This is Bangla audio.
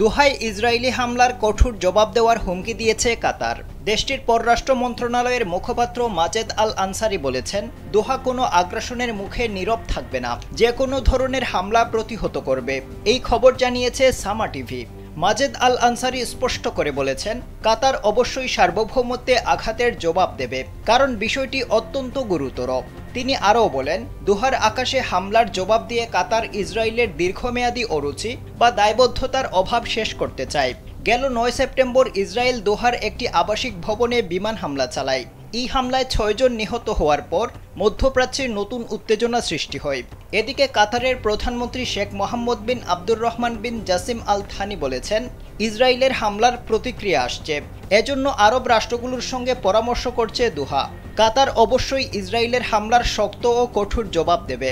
দোহায় ইসরায়েলি হামলার কঠোর জবাব দেওয়ার হুমকি দিয়েছে কাতার। দেশটির পররাষ্ট্র মন্ত্রণালয়ের মুখপাত্র মাজেদ আল আনসারি বলেছেন, দোহা কোনো আগ্রাসনের মুখে নীরব থাকবে না, যে কোনো ধরনের হামলা প্রতিহত করবে। এই খবর জানিয়েছে সামা টিভি। মাজেদ আল আনসারি স্পষ্ট করে বলেছেন, কাতার অবশ্যই সার্বভৌমত্বে আঘাতের জবাব দেবে, কারণ বিষয়টি অত্যন্ত গুরুতর। তিনি আরও বলেন, দোহার আকাশে হামলার জবাব দিয়ে কাতার ইসরায়েলের দীর্ঘমেয়াদী অরুচি বা দায়বদ্ধতার অভাব শেষ করতে চায়। গেল ৯ সেপ্টেম্বর ইসরায়েল দোহার একটি আবাসিক ভবনে বিমান হামলা চালায়। এই হামলায় ৬ জন নিহত হওয়ার পর মধ্যপ্রাচ্যে নতুন উত্তেজনা সৃষ্টি হয়। এদিকে কাতারের প্রধানমন্ত্রী শেখ মোহাম্মদ বিন আব্দুর রহমান বিন জাসিম আল থানি বলেছেন, ইসরায়েলের হামলার প্রতিক্রিয়া আসছে, এজন্য আরব রাষ্ট্রগুলোর সঙ্গে পরামর্শ করছে দোহা। কাতার অবশ্যই ইসরায়েলের হামলার শক্ত ও কঠোর জবাব দেবে।